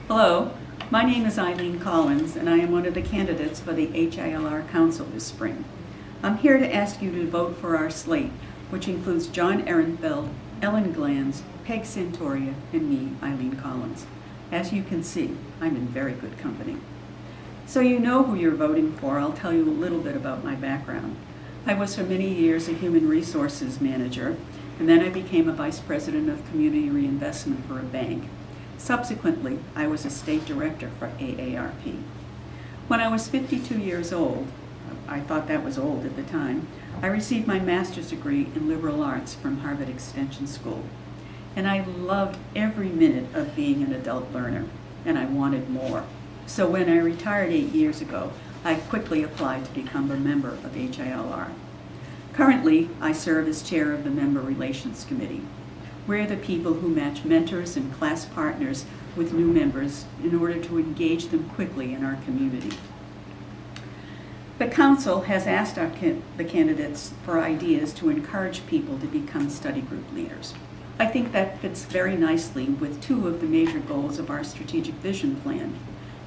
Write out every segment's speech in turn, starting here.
Hello, my name is Eileen Collins, and I am one of the candidates for the HILR Council this spring. I'm here to ask you to vote for our slate, which includes John Ehrenfeld, Ellen Glanz, Peg Santoria, and me, Eileen Collins. As you can see, I'm in very good company. So you know who you're voting for. I'll tell you a little bit about my background. I was for many years a human resources manager, and then I became a vice president of community reinvestment for a bank. Subsequently, I was a state director for AARP. When I was 52 years old, I thought that was old at the time, I received my master's degree in liberal arts from Harvard Extension School. And I loved every minute of being an adult learner, and I wanted more. So when I retired 8 years ago, I quickly applied to become a member of HILR. Currently, I serve as chair of the Member Relations Committee. We're the people who match mentors and class partners with new members in order to engage them quickly in our community. The Council has asked the candidates for ideas to encourage people to become study group leaders. I think that fits very nicely with two of the major goals of our strategic vision plan: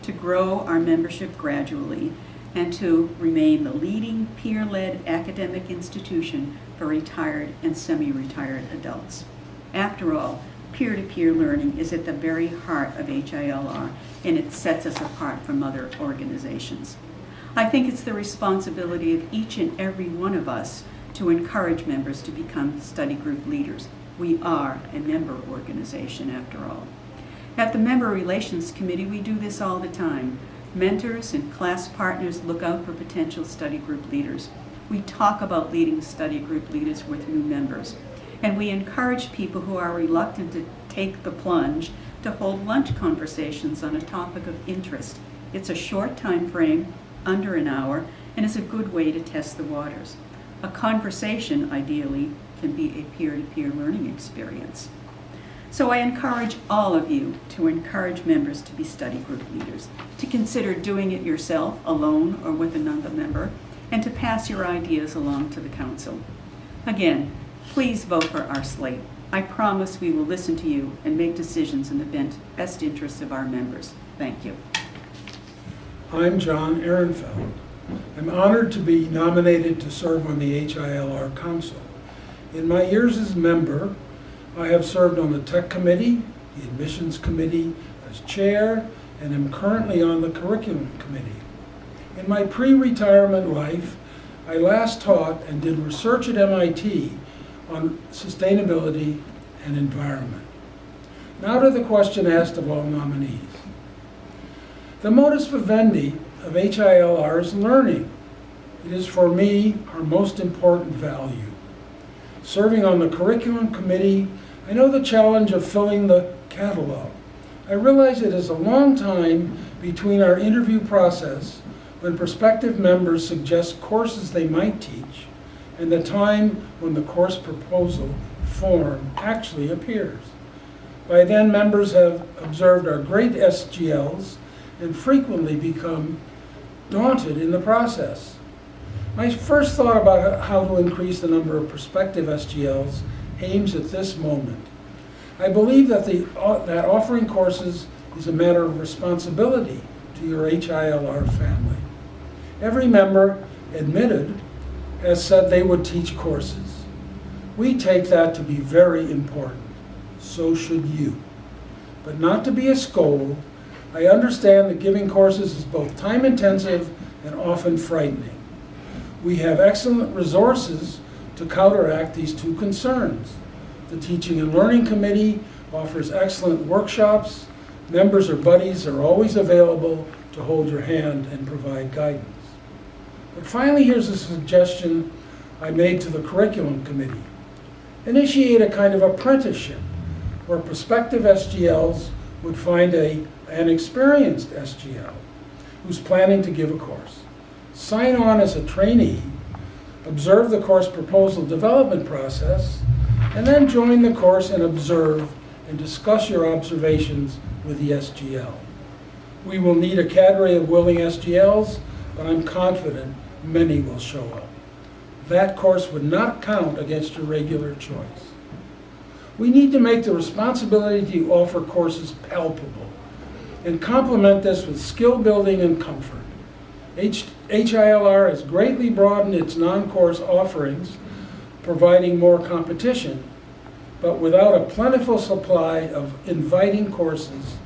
to grow our membership gradually and to remain the leading peer-led academic institution for retired and semi-retired adults. After all, peer-to-peer learning is at the very heart of HILR, and it sets us apart from other organizations. I think it's the responsibility of each and every one of us to encourage members to become study group leaders. We are a member organization, after all. At the Member Relations Committee, we do this all the time. Mentors and class partners look out for potential study group leaders. We talk about leading study group leaders with new members. And we encourage people who are reluctant to take the plunge to hold lunch conversations on a topic of interest. It's a short time frame, under an hour, and is a good way to test the waters. A conversation, ideally, can be a peer-to-peer learning experience. So I encourage all of you to encourage members to be study group leaders, to consider doing it yourself, alone or with another member, and to pass your ideas along to the Council. Again, please vote for our slate. I promise we will listen to you and make decisions in the best interests of our members. Thank you. I'm John Ehrenfeld. I'm honored to be nominated to serve on the HILR Council. In my years as member, I have served on the Tech Committee, the Admissions Committee as chair, and am currently on the Curriculum Committee. In my pre-retirement life, I last taught and did research at MIT on sustainability and environment. Now to the question asked of all nominees. The modus vivendi of HILR is learning. It is for me our most important value. Serving on the Curriculum Committee, I know the challenge of filling the catalog. I realize it is a long time between our interview process, when prospective members suggest courses they might teach, and the time when the course proposal form actually appears. By then, members have observed our great SGLs and frequently become daunted in the process. My first thought about how to increase the number of prospective SGLs aims at this moment. I believe that that offering courses is a matter of responsibility to your HILR family. Every member admitted has said they would teach courses. We take that to be very important. So should you. But not to be a scold, I understand that giving courses is both time-intensive and often frightening. We have excellent resources to counteract these two concerns. The Teaching and Learning Committee offers excellent workshops. Members or buddies are always available to hold your hand and provide guidance. But finally, here's a suggestion I made to the Curriculum Committee. Initiate a kind of apprenticeship where prospective SGLs would find an experienced SGL who's planning to give a course. Sign on as a trainee, observe the course proposal development process, and then join the course and observe and discuss your observations with the SGL. We will need a cadre of willing SGLs, but I'm confident many will show up. That course would not count against your regular choice. We need to make the responsibility to offer courses palpable. and complement this with skill building and comfort. HILR has greatly broadened its non-course offerings, providing more competition, but without a plentiful supply of inviting courses,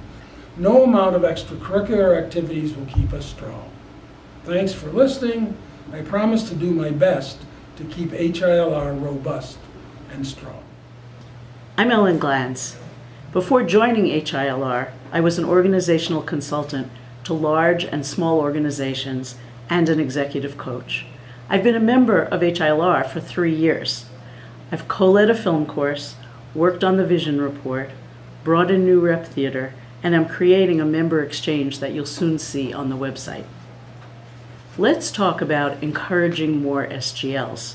no amount of extracurricular activities will keep us strong. Thanks for listening. I promise to do my best to keep HILR robust and strong. I'm Ellen Glantz. Before joining HILR, I was an organizational consultant to large and small organizations and an executive coach. I've been a member of HILR for 3 years. I've co-led a film course, worked on the vision report, brought in new rep theater, and I'm creating a member exchange that you'll soon see on the website. Let's talk about encouraging more SGLs.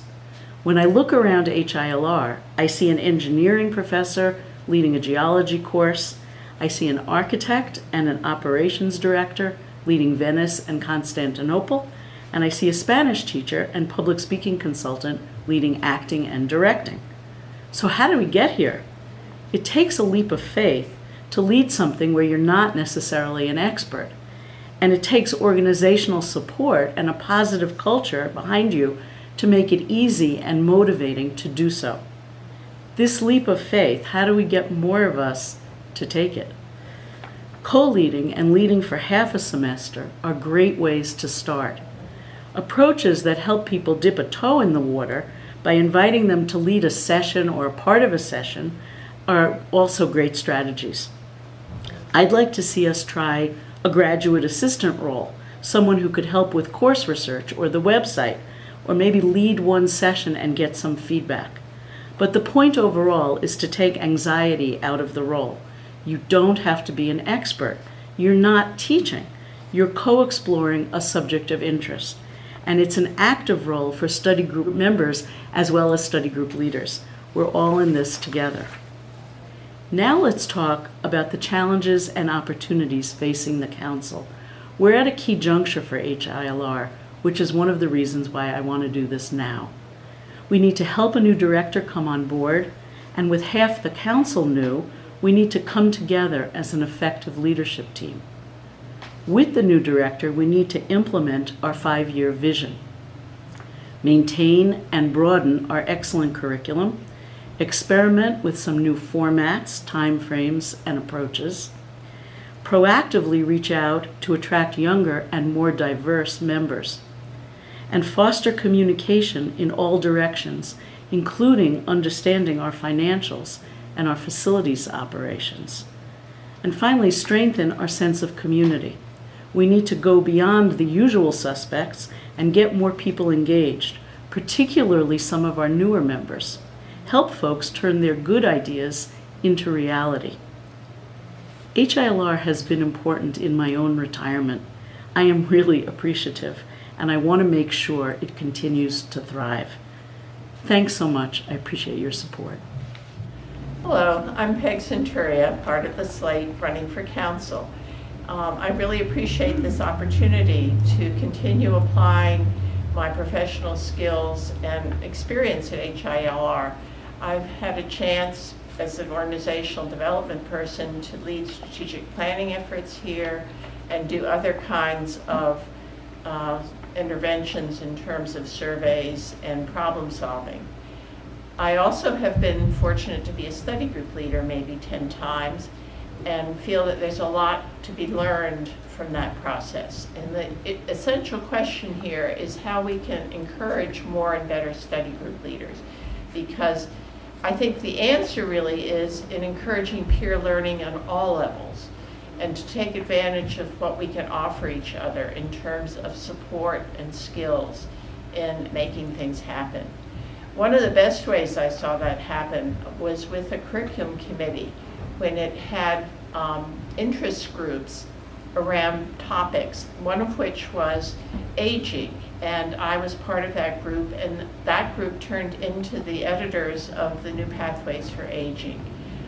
When I look around HILR, I see an engineering professor leading a geology course. I see an architect and an operations director leading Venice and Constantinople. And I see a Spanish teacher and public speaking consultant leading acting and directing. So how do we get here? It takes a leap of faith to lead something where you're not necessarily an expert. And it takes organizational support and a positive culture behind you to make it easy and motivating to do so. This leap of faith, how do we get more of us to take it? Co-leading and leading for half a semester are great ways to start. Approaches that help people dip a toe in the water by inviting them to lead a session or a part of a session are also great strategies. I'd like to see us try a graduate assistant role, someone who could help with course research or the website, or maybe lead one session and get some feedback. But the point overall is to take anxiety out of the role. You don't have to be an expert. You're not teaching. You're co-exploring a subject of interest. And it's an active role for study group members as well as study group leaders. We're all in this together. Now let's talk about the challenges and opportunities facing the Council. We're at a key juncture for HILR, which is one of the reasons why I want to do this now. We need to help a new director come on board, and with half the Council new, we need to come together as an effective leadership team. With the new director, we need to implement our 5-year vision, maintain and broaden our excellent curriculum, experiment with some new formats, timeframes, and approaches, proactively reach out to attract younger and more diverse members, and foster communication in all directions, including understanding our financials and our facilities operations. And finally, strengthen our sense of community. We need to go beyond the usual suspects and get more people engaged, particularly some of our newer members. Help folks turn their good ideas into reality. HILR has been important in my own retirement. I am really appreciative, and I want to make sure it continues to thrive. Thanks so much. I appreciate your support. Hello, I'm Peg Centuria, part of the slate running for council. I really appreciate this opportunity to continue applying my professional skills and experience at HILR. I've had a chance as an organizational development person to lead strategic planning efforts here and do other kinds of interventions in terms of surveys and problem solving. I also have been fortunate to be a study group leader maybe 10 times and feel that there's a lot to be learned from that process. And the essential question here is how we can encourage more and better study group leaders, because I think the answer really is in encouraging peer learning on all levels and to take advantage of what we can offer each other in terms of support and skills in making things happen. One of the best ways I saw that happen was with a curriculum committee when it had interest groups around topics, one of which was aging. And I was part of that group, and that group turned into the editors of the New Pathways for Aging.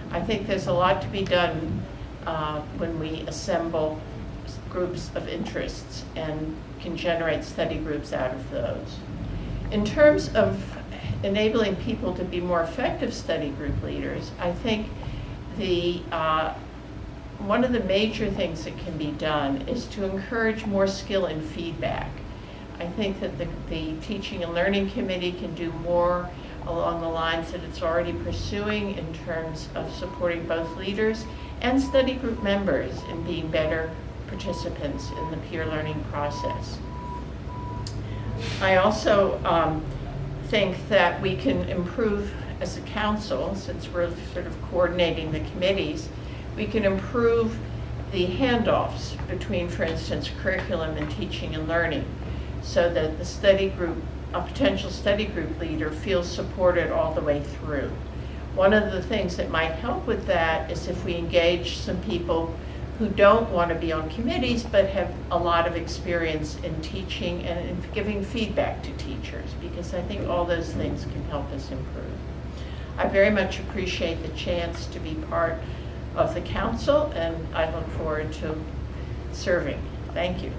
I think there's a lot to be done when we assemble groups of interests and can generate study groups out of those. In terms of enabling people to be more effective study group leaders, I think one of the major things that can be done is to encourage more skill and feedback. I think that the Teaching and Learning Committee can do more along the lines that it's already pursuing in terms of supporting both leaders and study group members in being better participants in the peer learning process. I also think that we can improve as a council, since we're sort of coordinating the committees, we can improve the handoffs between, for instance, curriculum and teaching and learning, so that the study group, a potential study group leader, feels supported all the way through. One of the things that might help with that is if we engage some people who don't want to be on committees but have a lot of experience in teaching and in giving feedback to teachers, because I think all those things can help us improve. I very much appreciate the chance to be part of the council, and I look forward to serving. Thank you.